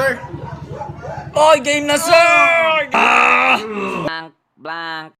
sir. Oy, game na, sir! Blank, blank.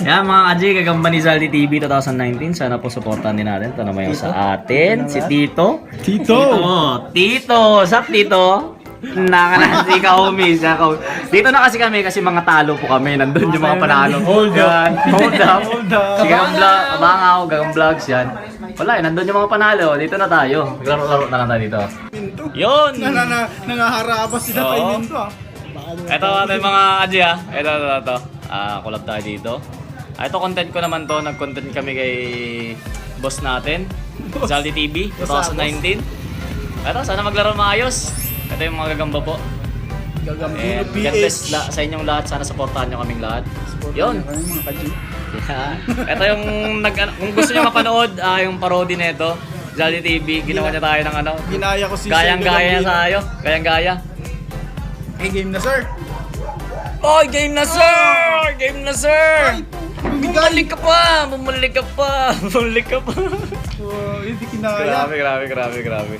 Yan mga kaji, kagamba ni Zaldi TV 2019. Sana po supportan din natin. Ito naman yung sa atin, si Tito. Tito! Sap Tito? Si Kaumi. Dito na kasi kami kasi mga talo po kami. Nandun yung mga panalo. Hold up. Si Gagang Vlog, Abangaw, Gagang Vlogs yan. Wala nandun yung mga panalo. Dito na tayo. Maglaro-laro na lang tayo dito. Yun! Nangaharabas sila kay Minto ah. Ito ating mga kaji ha. Ito. Collab tayo dito. Ito content ko naman to. Nag-content kami kay boss natin. Zaldi TV 2019. Ito, sana maglaro maayos. Ito yung mga gagamba po. Gagambino God bless sa inyong lahat. Sana supportahan nyo kaming lahat. Yun. Mga kaji. Ito yung kung gusto nyo mapanood yung parody nito, Zaldi TV, ginawa niya tayo ng ano. Ginaya ko si Gayang-gaya tayo. Gayang-gaya. Hey, game na sir. Oy, game na, sir! Game na, sir! Bumigay. Bumalik ka pa! Oh, hindi kinaya. Grabe.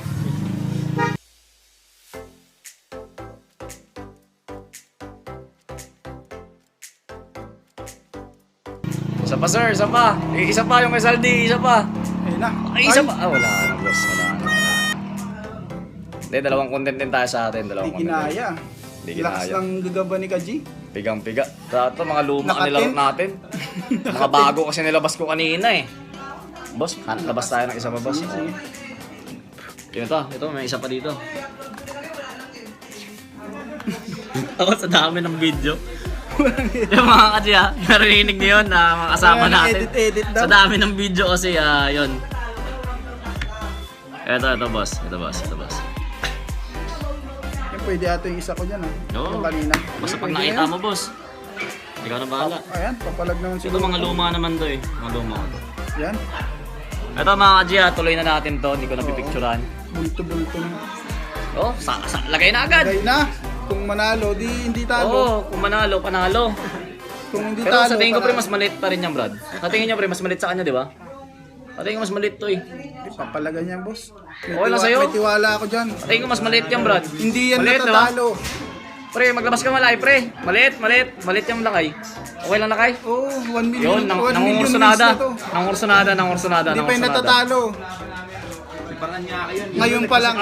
Isa pa, sir, isa pa. Isa pa yung SLD, isa pa. Ayun na. Ay, isa pa. Wala na, boss. Wala na. Hindi, dalawang content din tayo sa atin. Dalawang Hindi content. kinaya. Hindi Lakas kinaya. ng gagamba ni Kaji. Pigang-piga. Ito, mga luma Nakatin. nilaro natin. Mga bago kasi nilabas ko kanina eh. Boss, labas tayo ng isa pa, boss. Sige. Ito, may isa pa dito. Ako sa dami ng video. Yung mga kasi narinig niyo yun na mga kasama natin. Edit daw. Sa dami ng video kasi, yun. Ito, boss. Yan, pwede ato yung isa ko dyan ah. Oo. Yung kanina. Basta pag Pwede nakita yan. mo, boss. Ikaw na bahala. Ayan, papalag naman Ito mga luma naman to eh. Mga luma. Yan. Ito mga kaji, tuloy na natin to. Hindi ko napipicturan. Bulto-bulto na. Oh, lagay na agad. Lagay na. Kung manalo, di hindi talo. Oo, kung manalo, panalo. Kung hindi Pero talo, sa tingin ko pre, panalo. mas maliit pa rin yan, Brad. Sa tingin niyo pre, mas maliit sa kanya, di ba? Sa tingin ko mas maliit to eh. Papalagan yan, boss. Okay lang sa'yo? May tiwala ako dyan. Sa tingin ko mas maliit yan, Brad. Hindi yan Maliit, di ba? natatalo. Pre, maglabas ka malay, pre. Maliit yung lakay. Okay lang lakay? Oh, 1 million. Yun, 1 million nangungursunada. views na to. Nangungursunada. Hindi pa yung natatalo. Ngayon pa lang.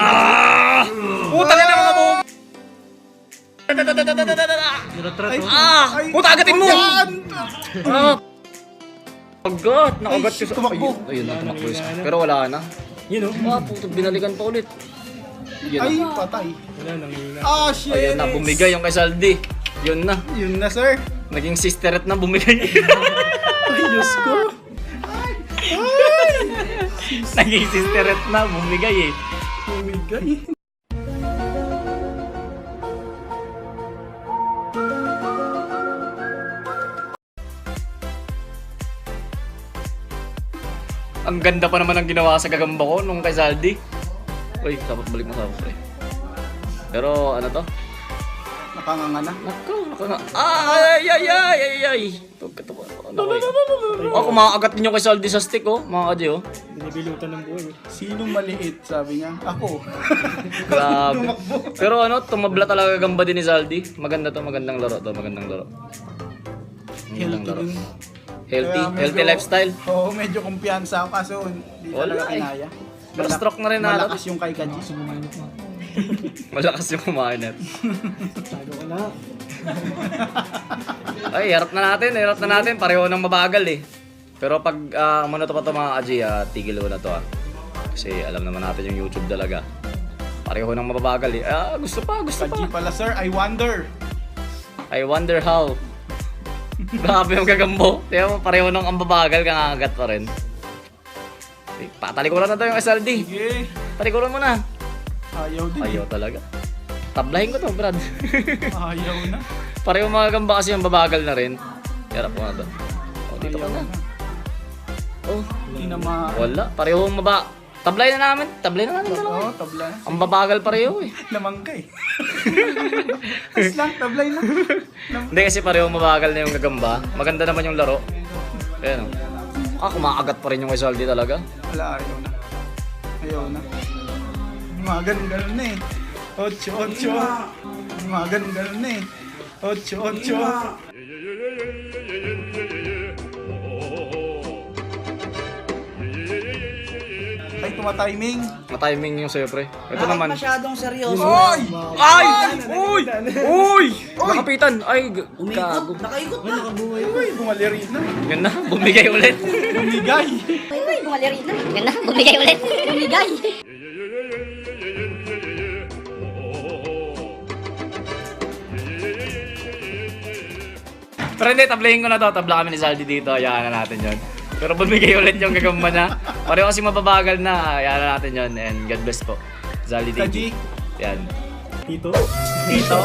Puta ka na mga buong! Ay, Puta, agatin mo! yan! Agat! Nakagat ko sa... tumakbo. Ayun, tumakbo isa. Pero wala na. Yun o. Puto, binalikan pa ulit. Yun Ay, na. patay. Ah, shit. Ayun na, bumigay yung kay Saldi. Yun na. Yun na, sir. Naging sisteret na bumigay. Ay, Diyos ko. Naging sisteret na bumigay eh. Bumigay. Ang ganda pa naman ang ginawa sa gagamba ko nung kay Saldi. Uy, dapat balik mo sa ako, pre. Pero ano to? Nakanganga na. Nako. Ay. Kumakagat din yung kay Saldi sa stick oh, mga kaji oh. Binibilutan ng buhay. Sinong maliit? Sabi niya. Ako. Grabe. Tumakbo. Pero ano, tumabla talaga gamba din ni Saldi. Magandang laro to, magandang laro. Healthy din. Healthy, Kaya healthy medyo- lifestyle. Oo, medyo kumpiyansa ako kaso hindi Wala talaga eh. kinaya. Pero stroke na rin na. Malakas yung kay Kaji. Malakas yung kumain natin. Tago ka na. Ay, harap na natin. Pareho nang mabagal eh. Pero pag muna to pa to mga kaji, tigil ko na to Kasi alam naman natin yung YouTube talaga. Pareho nang mababagal eh. Gusto pa. Kaji pala sir, I wonder. I wonder how. Grabe yung gagambo. Kaya mo pareho nang ang babagal, kangagat pa rin. Patalikuran na to yung SLD. Sige. Talikuran mo na. Ayaw din. Ayaw talaga. Tablahin ko to, Brad. Ayaw na. Pareho mga gamba kasi yung babagal na rin. Yarap ko na to. O, dito ka Ayaw na. na. Oh, Hindi na ma... wala. Pareho Tablay na namin. Tablay na namin dalawa. Oo, tabla. Ang babagal pareho eh. Lamangka eh. Tapos lang, tablay na. Hindi kasi pareho mabagal na yung gagamba. Maganda naman yung laro. Ayan o. Kumakagat pa rin yung SLD talaga. Wala, ayaw na. Ayaw na. Mga ganun na eh. 8-8. Mga ganun na eh. 8-8. Ay, tumatiming. Matiming yung sa'yo, pre. Ito naman. Masyadong seryoso. Oy! Ay! Uy! Uy! Nakapitan! Ay, gago. Nakaikot na. Uy, bumaliri na. Yan na, bumigay ulit. Bumigay. Uy, bumaliri na. Yan na, bumigay ulit. Bumigay. Pero hindi, tablahin ko na to. Tabla kami ni Saldi dito. Hayaan na natin yon. Pero bumigay ulit yung gagamba niya. Pareho kasi mababagal na. Hayaan na natin yon. And God bless po. Saldi Kaji. Yan. Tito. Tito.